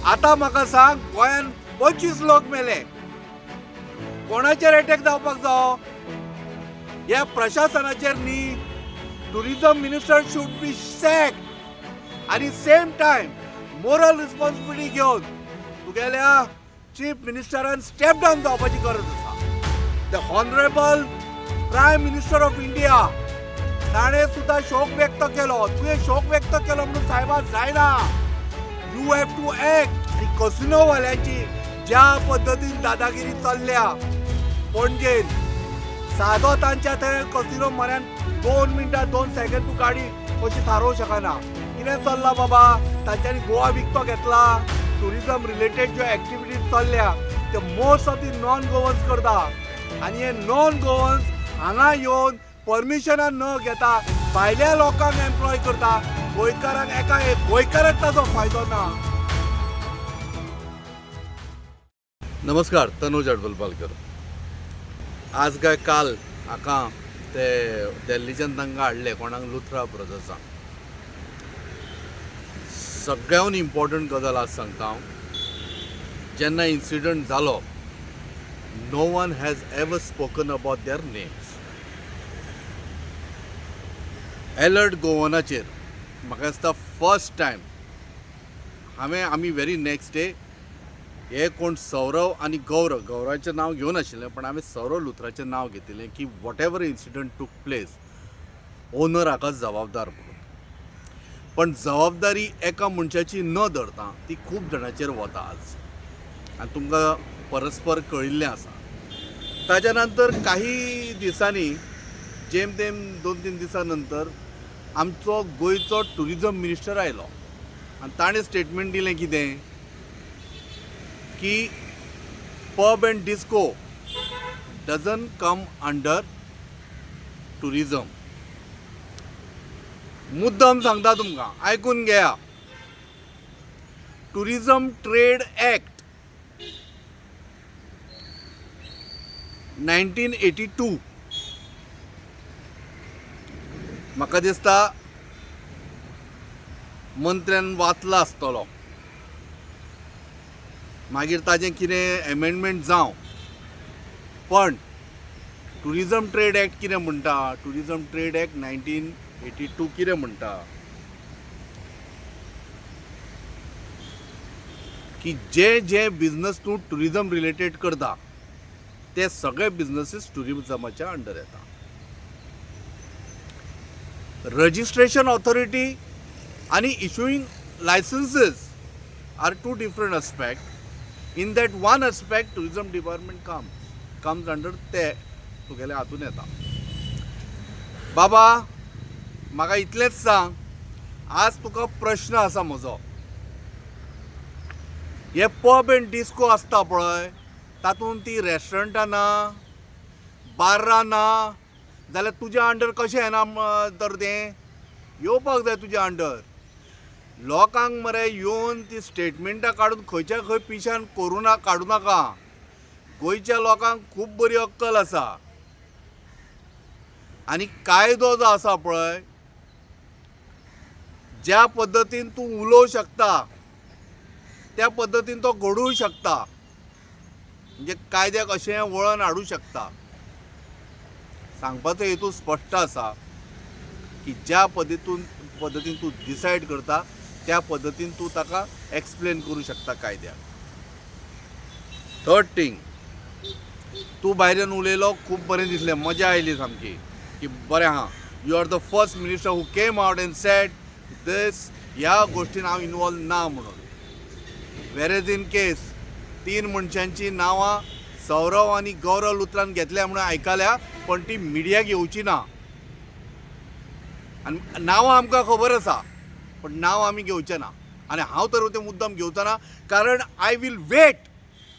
आता म्हाका सांग, गोंयान 25 लोक मेले, कोणाचेर अटॅक जावपाक जावो? ह्या प्रशासनाचेर न्ही. टुरिझम मिनिस्टर शूड बी सॅक्ड आणि सेम टाइम मोरल रिस्पॉन्सिबिलिटी घेवन तुगेल्या चीफ मिनिस्टरान स्टेप डावन जावपाची गरज आसा. The honourable prime minister of India ताणें सुद्धा शोक व्यक्त केलो. तुवें शोक व्यक्त केलो म्हणून साहेबा जायना. You have to act. आणि कसिनोवाल्यांची ज्या पद्दतीन दादागिरी चल्ल्या पणजेन, सादो तांच्या थंय कसिनो म्हऱ्यान 2 मिनटां 2 सेकंद तूं गाडी अशी थारोवंक शकना. कितें चल्ला बाबा? तांच्यांनी गोवा विकतो घेतला. टुरिझम रिलेटेड ज्यो एक्टिविटीज चल्ल्या ते most of the non Goans करता आणि हे नॉन गोवन्स हांगा येवन परमिशनां न घेता भायल्या लोकांक एम्प्लॉय करता. गोंयकारांक एका गोंयकाराक ताचो फायदो ना. नमस्कार, तनुज अडवलपालकर. आज काय काल हाका ते दिल्लीच्यान तांकां हाडले, कोणाक लुथरा ब्रदर्सांक. सगळ्यांत इम्पॉर्टंट गजाल आज सांगता हांव. जेन्ना इन्सिडंट जालो, no one has ever spoken about their names. Alert गोवनाचेर म्हाका दिसता फर्स्ट टायम आमी व्हेरी नेक्स्ट डे हे कोण सौरव आणि गौरवाचें नांव घेवन आशिल्लें, पण हांवें सौरव लुथराचें नांव घेतिल्लें की वॉट एवर इन्सिडंट टूक प्लेस, ओनर हाका जबाबदार म्हणून. पण जबाबदारी एका मनशाची न धरता ती खूब जाणांचेर वता आज, आनी तुमकां परस्पर कळिल्लें आसा. ताच्या नंतर काही दिसांनी जेम तेम 2-3 दिसां नंतर आमचो गोंयचो टुरिझम मिनिस्टर आयलो आनी ताणें स्टेटमेंट दिलें कितें की pub end disco doesn't come under tourism. मुद्दम सांगता तुमकां, आयकून घेया. टुरिझम ट्रेड ऍक्ट 1982 म्हाका दिसता मंत्र्यान वाचला आसतलो. मागीर ताजें कितें एमेंडमेंट जावं, पण टुरिझम ट्रेड ऍक्ट कितें म्हणटा, टुरिझम ट्रेड ऍक्ट 1982 कितें म्हणटा की जे बिझनस तूं टुरिझम रिलेटेड करता ते सगळे बिझनसीस टुरिझमाच्या अंडर येता. रजिस्ट्रेशन ऑथॉरिटी आणि issuing licences are two different aspect. In that one aspect, tourism department comes under ते तुगेल्या हातून येता. बाबा म्हाका इतलेंच सांग, आज तुका प्रश्न आसा म्हजो. हे पब एंड डिस्को आसता पळय, तातूंत ती रेस्टॉरंटां ना, बार्रां ना, जाल्यार तुज्या अंडर कशें येना तर तें येवपाक जाय तुज्या अंडर. लोकांक मरे येवन ती स्टेटमेंटां काडून खंयच्या खंय पिशान कोरोना काडूं नाका. गोंयच्या लोकांक खूब बरी अक्कल आसा आनी कायदो जो आसा पळय, ज्या पद्दतीन तूं उलोवं शकता त्या पद्दतीन तो घडूंक शकता. म्हणजे कायद्याक अशें वळण हाडूं शकता. सांगपाचो हेतू स्पश्ट आसा की ज्या पद्दतीन तूं डिसायड करता त्या पद्दतीन तूं ताका एक्सप्लेन करूं शकता कायद्याक. थर्ड थिंग, तूं भायल्यान उलयलो, खूब बरें दिसलें, मजा आयली सामकी की बरें आहा. You are the first minister who came out and said this, ह्या गोश्टीन हांव इनवॉल्व ना म्हणून. वेरेज इन केस 3 मनशांची नांवां सौरव आनी गौरव लुथरान घेतल्या म्हणून आयकल्या, पण ती मिडियाक येवची ना. आनी नांवां आमकां खबर आसा, पण नांव आमी घेवचें ना. आनी हांव तर तें मुद्दम घेवचो ना, कारण आय वील वेट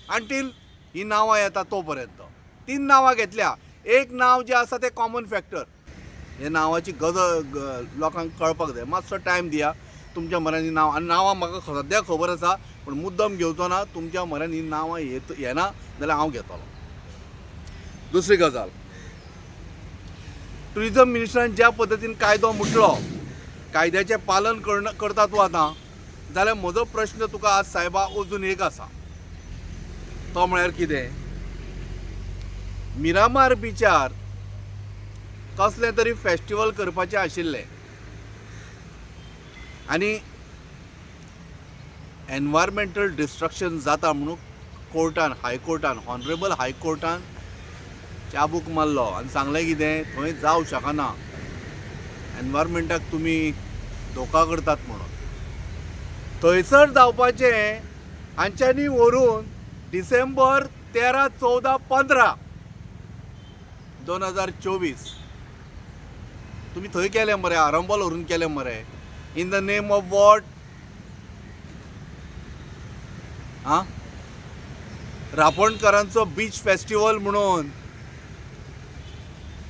अंटील ही नांवां येता तो पर्यंत. 3 नांवां घेतल्या. एक नांव जें आसा तें कॉमन फॅक्टर. हे नांवाची लोकांक कळपाक जाय. मातसो टायम दिया. तुमच्या म्हऱ्यान ही नांव, आनी नांवां म्हाका सद्या खबर आसा, पण मुद्दम घेवचो ना. तुमच्या म्हऱ्यान ही नांवां येना जाल्यार हांव घेतलो. दुसरी गजाल, टुरिझम मिनिस्टरान ज्या पद्दतीन कायदो मुटलो, कायद्याचें पालन करता तूं आतां. जाल्यार म्हजो प्रश्न तुका आज सायबा अजून एक आसा, तो म्हळ्यार कितें, मिरामार बिचार कसलें तरी फेस्टिवल करपाचें आशिल्लें आनी एनवायरमेंटल डिस्ट्रक्शन जाता म्हणून कोर्टान, हायकोर्टान, हॉनरेबल हायकोर्टान चाबूक मारलो आनी सांगलें कितें, थंय जावं शकना, एनवायरमेंटाक तुमी धोका करतात म्हणून. थंयसर जावपाचें हांच्यांनी व्हरून डिसेंबर 13, 14, 15, 2024 तुमी थंय केलें मरे, आरंबोल व्हरून केलें मरे. In the name of what? रापणकरांचो बीच फेस्टिवल म्हणून.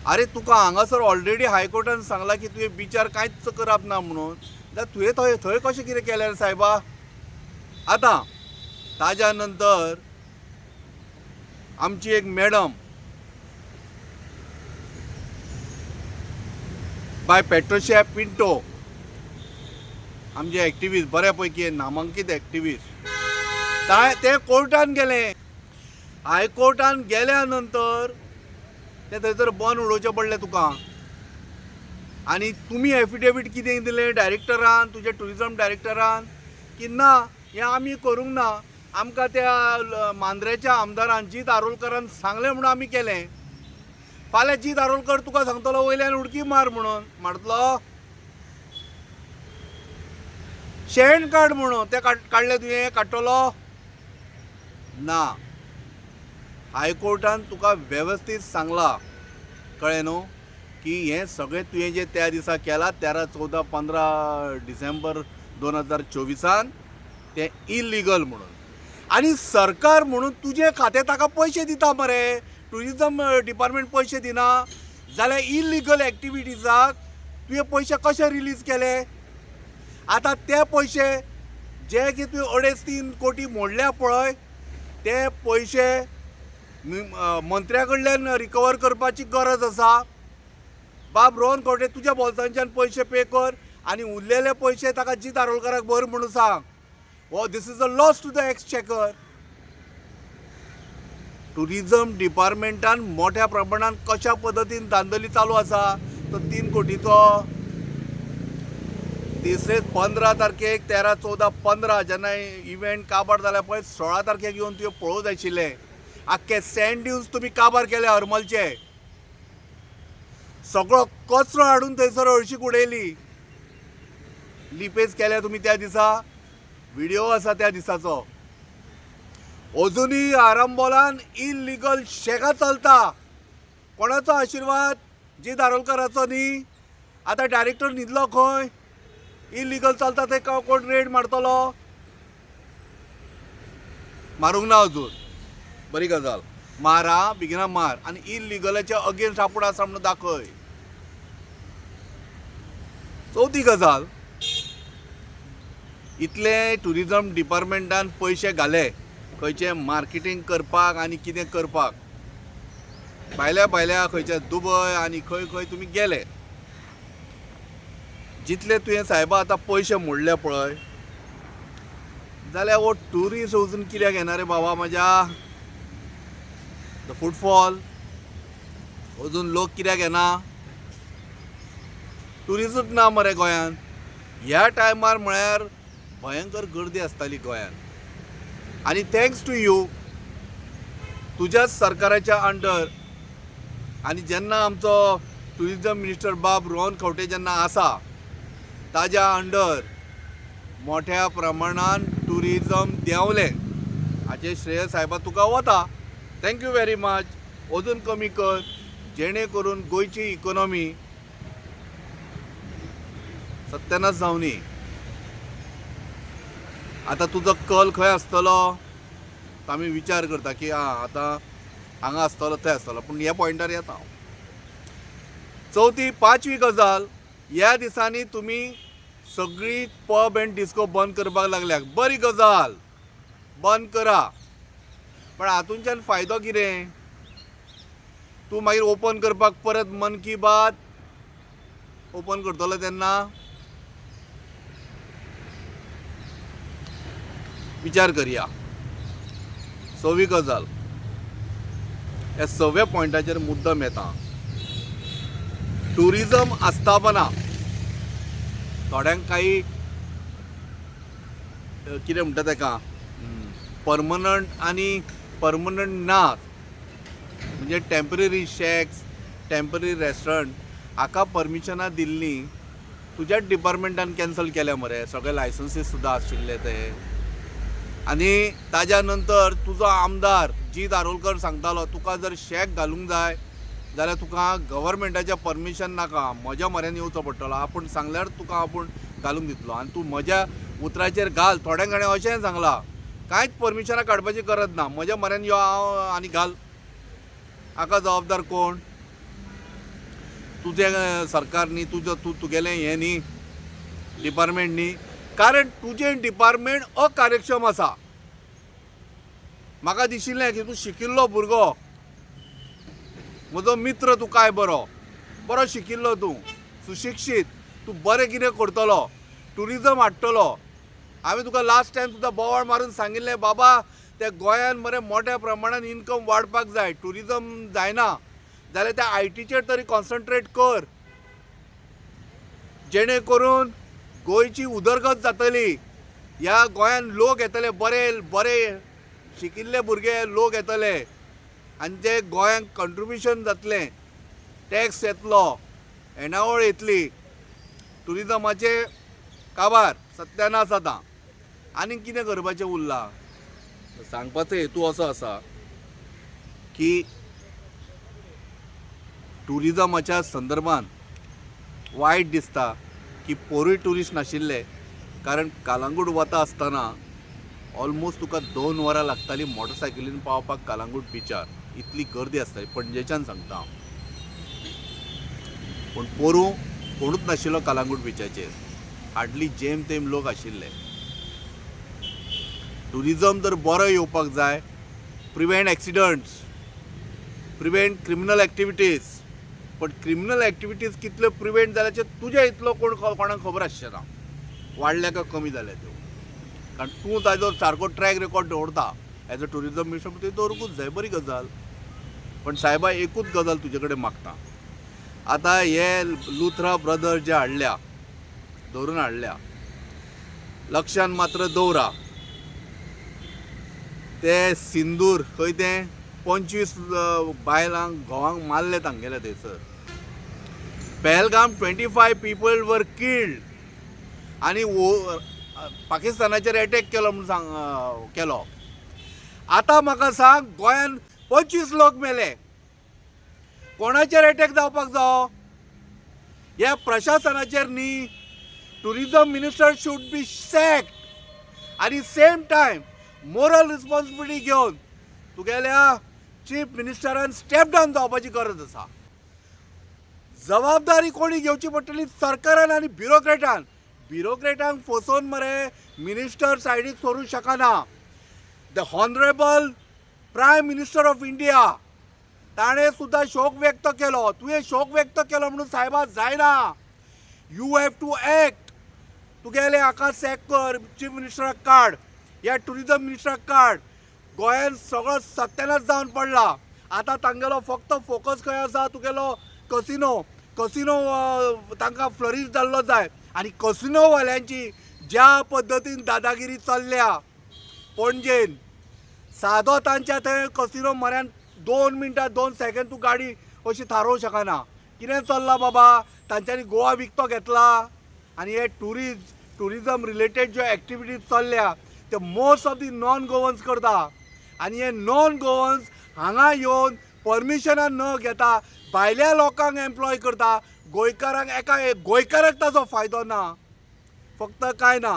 अरे तुका हांगासर ऑलरेडी हायकोर्टान सांगला की तुवें बिचार कांयच करप ना म्हणून, जाल्यार तुवें थंय कशें कितें केलें रे सायबा? आतां ताज्या नंतर आमची एक मॅडम बाय पेट्रोशिया पिंटो, आमचे एक्टिविस्ट, बऱ्यापैकी नामांकीत एक्टिविस्ट, ते कोर्टान गेले. हायकोर्टान गेल्या नंतर ते थंयसर बंद उडोवचें पडलें तुका. आनी तुमी एफिडेवीट कितें दिलें डायरेक्टरान, तुजे टुरिजम डायरेक्टरान, की ना हें आमी करूंक ना, आमकां त्या मांद्रेच्या आमदारान जीत आरोलकरान सांगलें म्हणून आमी केलें. फाल्यां जीत आरोलकर तुका सांगतलो वयल्यान उडकी मार म्हणून, मारतलो? शेण काड म्हणून तें काडलें तुवें, काडटलो ना. हायकोर्टान तुका वेवस्थीत सांगलां, कळ्ळें न्हू, की हें सगळें तुवें जें त्या दिसा केलां 13, 14, 15 डिसेंबर 2024 तें इलिगल म्हणून. आनी सरकार म्हणून तुजें खातें ताका पयशे दिता मरे, टुरिजम डिपार्टमेंट पयशे दिना, जाल्यार इलिगल एक्टिविटीजाक तुवें पयशे कशे रिलीज केले? आतां ते पयशे जे की तुवें 3.5 कोटी मोडल्या पळय, ते पयशे मंत्र्या कडल्यान रिकवर करपाची गरज आसा. बाब रोहन खंवटे, तुज्या बोल्सांच्यान पयशे पे कर आनी उरलेले पयशे ताका जीत आरोलकराक भर म्हणून सांग. हो this is a loss to the exchequer. Tourism डिपार्टमेंटान मोठ्या प्रमाणात कशा पद्दतीन धांदली चालू आसा. तो 3 कोटीचो 15 तारखेक 13, 14, 15 जेन्ना इव्हेंट काबार जाल्या पळय, 16 तारखेक येवन तुवें पळोवंक जाय आशिल्लें. आख्खे सँड ड्यूज तुमी काबार केले हरमलचे. सगळो कचरो हाडून थंयसर हळशीक उडयली. लिपेज केल्या तुमी त्या दिसा, व्हिडिओ आसा त्या दिसाचो. अजुनूय आरंबोलान इलिगल शेगां चलता. कोणाचो आशिर्वाद? जीत आरोलकराचो न्ही. आतां डायरेक्टर न्हिदलो खंय? इलिगल चलता ते कोण रेड मारतलो? मारूंक ना अजून. बरी गजाल, मारा, बेगिना मार आनी इलिगलाच्या अगेन्स्ट आपूण आसा म्हणून दाखय. चवथी गजाल, इतले टुरिजम डिपार्टमेंटान पयशे घाले खंयचे मार्केटींग करपाक आनी कितें करपाक. भायल्या खंयच्या दुबय आनी खंय खंय तुमी गेले. जितले तुवें सायबा आतां पयशे मोडले पळय, जाल्यार हो ट्युरिस्ट अजून कित्याक येना रे बाबा म्हज्या? द फुटफॉल अजून लोक कित्याक येना? ट्युरिजूच ना मरे गोंयांत. ह्या टायमार म्हळ्यार भयंकर गर्दी आसताली गोंयांत. आनी थँक्स टू यू, तुज्याच सरकाराच्या अंडर, आनी जेन्ना आमचो टुरिजम मिनिस्टर बाब रोहन खंवटे जेन्ना आसा, ताज्या अंडर मोठ्या प्रमाणान टुरिजम देंवलें. हाचें श्रेय सायबा तुका वता. Thank you very much. अजून कमी कर, जेणे करून गोंयची इकॉनॉमी सत्यानाश जावनी. आतां तुजो कल खंय आसतलो आमी विचार करता की आतां हांगा आसतलो थंय आसतलो, पूण ह्या पॉयंटार येता हांव. चवथी 5वी गजाल, ह्या दिसांनी तुमी सगळी पब एंड डिस्को बंद करपाक लागल्यात. बरी गजाल, बंद करा. पण हातूंच्यान फायदो कितें? तूं मागीर ओपन करपाक परत मन की बात ओपन करतलो तेन्ना विचार करया. 6वी गजाल, ह्या 6व्या पॉयंटाचेर मुद्दम येता. टुरिजम आस्थापना थोड्यांक काही कितें म्हणटा तेका परमनंट आनी परमनंट नात, म्हणजे टेम्पररी शॅक्स, टेम्पररी रेस्टॉरंट हाका परमिशनां दिल्लीं तुज्याच डिपार्टमेंटान कॅन्सल केल्या मरे. सगळे लायसन्सीस सुद्दां आशिल्ले ते. आनी ताज्या नंतर तुजो आमदार जी दारोलकर सांगतालो तुका जर शॅक घालूंक जाय जाल्यार तुका गव्हर्मेंटाचें परमिशन नाका, म्हज्या म्हऱ्यान येवचो पडटलो. आपूण सांगल्यार तुका आपूण घालूंक दितलो आनी तूं म्हज्या उतराचेर घाल. थोड्यांक जाणां अशेंय सांगलां कांयच परमिशनां काडपाची गरज ना, म्हज्या म्हऱ्यान यो आनी घाल. हाका जबाबदार कोण? तुजें सरकार न्ही, तुगेलें हें न्ही, डिपार्टमेंट न्ही. कारण तुजें डिपार्टमेंट अकार्यक्षम आसा. म्हाका दिशिल्लें की तूं शिकिल्लो भुरगो, म्हजो मित्र तूं काय बरो शिकिल्लो, तूं सुशिक्षीत, तूं बरें कितें करतलो, टुरिजम हाडटलो. हांवें तुका लास्ट टायम सुद्दां बोवाळ मारून सांगिल्लें बाबा त्या गोंयान मरे मोठ्या प्रमाणान इन्कम वाडपाक जाय. टुरिजम जायना जाल्यार त्या आयटीचेर तरी कॉन्सन्ट्रेट कर, जेणे करून गोंयची उदरगत जातली. ह्या गोंयान लोक येतले, बरे शिकिल्ले भुरगे लोक येतले आनी ते गोंयांक कंट्रिब्युशन जातलें, टॅक्स येतलो, येणावळ येतली. टुरिजमाचे काबार सत्यानाश जाता. आनी कितें करपाचें उरलां? सांगपाचो हेतू असो आसा की टुरिजमाच्या संदर्भान वायट दिसता की पोरूय ट्युरिस्ट नाशिल्ले. कारण कालांगूट वता आसतना ऑलमोस्ट तुका 2 वरां लागतालीं मोटरसायकलीन पावपाक कालांगूट बिचार. इतली गर्दी आसताली, पणजेच्यान सांगता हांव. पूण पोरूं कोणूच नाशिल्लो कालांगूट बिचाचेर, हार्डली जेम तेम लोक आशिल्ले. टुरिजम जर बरो येवपाक जाय, प्रिवेंट एक्सिडंट्स, प्रिवेंट क्रिमिनल एक्टिविटीज. पण क्रिमिनल एक्टिविटीज कितल्यो प्रिवेंट जाल्याचे तुज्या इतलो कोणाक खबर आसचें ना, वाडल्या काय कमी जाल्या त्यो. कारण तूं ताजो सारको ट्रॅक रेकॉर्ड दवरता एज अ टुरिजम मिनिस्टर, ते दवरूंकूच जाय, बरी गजाल. पण सायबा एकूच गजाल तुजे कडेन मागता. आतां हे लुथरा ब्रदर जे हाडल्या, दवरून हाडल्या, लक्षान मात्र दवरा, ते सिंदूर खंय तें 25 बायलांक घोवांक मारले तांगेले थंयसर. पहलगाम 25 पीपल वर किल्ड आनी पाकिस्तानाचेर अटॅक केलो म्हणून केलो. आतां म्हाका सांग, गोंयान 25 लोक मेले, कोणाचेर अटॅक जावपाक जावो? ह्या प्रशासनाचेर न्ही. टुरिजम मिनिस्टर शूड बी सॅक्ड आनी सेम टायम मोरल रिस्पॉन्सिबिलिटी घेवन तुगेल्या चीफ मिनिस्टरान स्टेप डावन जावपाची गरज आसा. जबाबदारी कोणी घेवची पडटली? सरकारान आनी ब्युरोक्रेटान. ब्युरोक्रेटांक फसोवन मरे मिनिस्टर सायडीक सोरूंक शकना. The honourable prime minister of India ताणें सुद्दां शोक व्यक्त केलो. तुवें शोक व्यक्त केलो म्हणून सायबा जायना. You have to act. तुगेले हाका सॅक कर, चीफ मिनिस्टराक काड, ह्या टुरिजम मिनिस्टराक काड. गोंयान सगळो सत्यानाश जावन पडला. आतां तांगेलो फक्त फोकस खंय आसा? तुगेलो कसिनो तांकां फ्लरीश जाल्लो जाय. आनी कसिनोवाल्यांची ज्या पद्दतीन दादागिरी चल्ल्या पणजेन, सादो तांच्या थंय कसिनो म्हऱ्यान 2 मिनटां 2 सेकंद तूं गाडी अशी थारोवंक शकना. कितें चल्लां बाबा? तांच्यांनी गोवा विकतो घेतला आनी हे टुरिजम रिलेटेड ज्यो एक्टिविटीज चल्ल्या ते most of the non Goans करता. आनी हे नॉन गोवन्स हांगा येवन परमिशनां न घेता भायल्या लोकांक एम्प्लॉय करता. गोंयकाराक ताजो फायदो ना. फक्त कांय ना,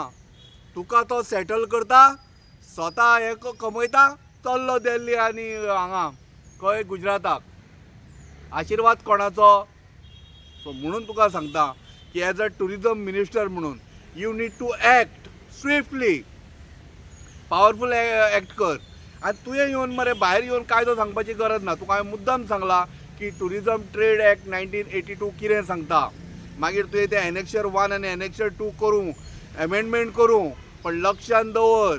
तुका तो सेटल करता, स्वता हे कमयता, चल्लो दिल्ली आनी हांगा खंय गुजराताक. आशिर्वाद कोणाचो? सो म्हणून तुका सांगता की एज अ टुरिजम मिनिस्टर म्हणून you need to act swiftly, powerful act कर. आनी तुवें येवन मरे भायर येवन कायदो सांगपाची गरज ना. तुका हांवें मुद्दाम सांगला की टुरिजम ट्रेड एक्ट 1982 कितें सांगता. मागीर तुवें तें एनेक्शर 1 आनी एनेक्शर 2 करूं, एमेंडमेंट करूं. पण लक्षान दवर,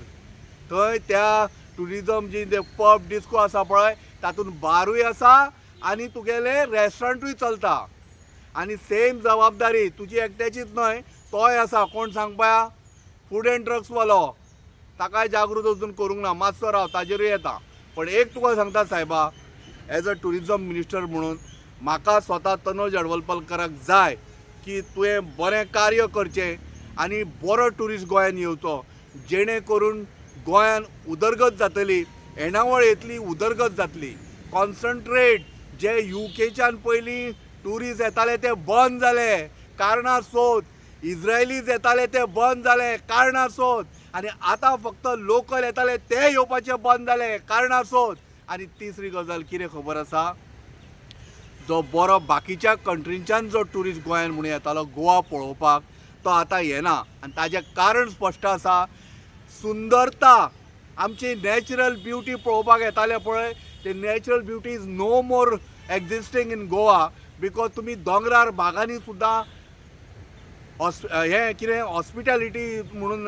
थंय त्या टुरिजम जी ते पब डिस्को आसा पळय तातूंत बारूय आसा आनी तुगेले रेस्टॉरंटूय चलता आनी सेम जबाबदारी तुजी एकट्याचीच न्हय तोय आसा कोण सांगपा फूड एंड ड्रग्स वालो ताकाय जागृत अजून करूंक ना मातसो राव ताजेरूय येता पण एक तुका सांगता सायबा एज अ टुरिजम मिनिस्टर म्हणून म्हाका स्वता तनोज हडवलकराक जाय की तुवें बरें कार्य करचें आनी बरो ट्युरिस्ट गोंयान येवचो जेणे करून गोंयान उदरगत जातली येणावळ येतली उदरगत जातली कॉन्सन्ट्रेट जे युकेच्यान पयलीं ट्युरिस्ट येताले ते बंद जाले कारणां सोद इज्रायलीज येताले ते बंद जाले कारणां सोद आनी आतां फक्त लोकल येताले ते येवपाचे बंद जाले कारणां सोद आनी तिसरी गजाल कितें खबर आसा जो बरो बाकीच्या कंट्रींच्यान जो ट्युरिस्ट गोंयान म्हणून येतालो गोवा पळोवपाक तो आतां येना आनी ताजें कारण स्पश्ट आसा सुंदरता आमची नॅचरल ब्युटी पळोवपाक येताले पळय ते natural beauty is no more existing in Goa because तुमी दोंगरार भागांनी सुद्दां हें कितें हॉस्पिटॅलिटी म्हणून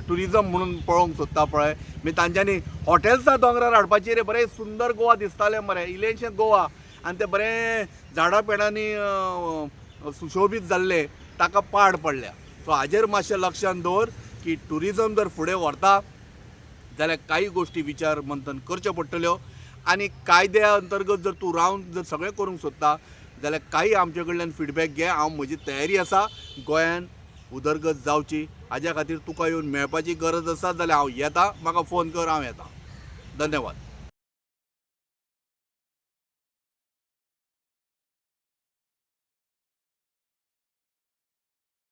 ट्युरिजम म्हणून पळोवंक सोदता पळय मागीर तांच्यांनी हॉटेल्सां दोंगरार हाडपाची रे बरें सुंदर गोवा दिसतालें मरे इल्लेशें गोवा आनी तें बरें झाडां पेडांनी सुशोभीत जाल्लें ताका पाड पडल्या सो हाजेर मातशें लक्षांत दवर की ट्युरिजम जर फुडें व्हरता जाल्यार काही गोश्टी विचार मंथन करच्यो पडटल्यो आनी कायद्या अंतर्गत जर तूं रावन जर सगळें करूंक सोदता जाल्यार काही आमचे कडल्यान फीडबॅक घे हांव म्हजी तयारी आसा गोंयान उदरगत जावची हाज्या खातीर तुका येवन मेळपाची गरज आसा जाल्यार हांव येता म्हाका फोन कर हांव येता धन्यवाद.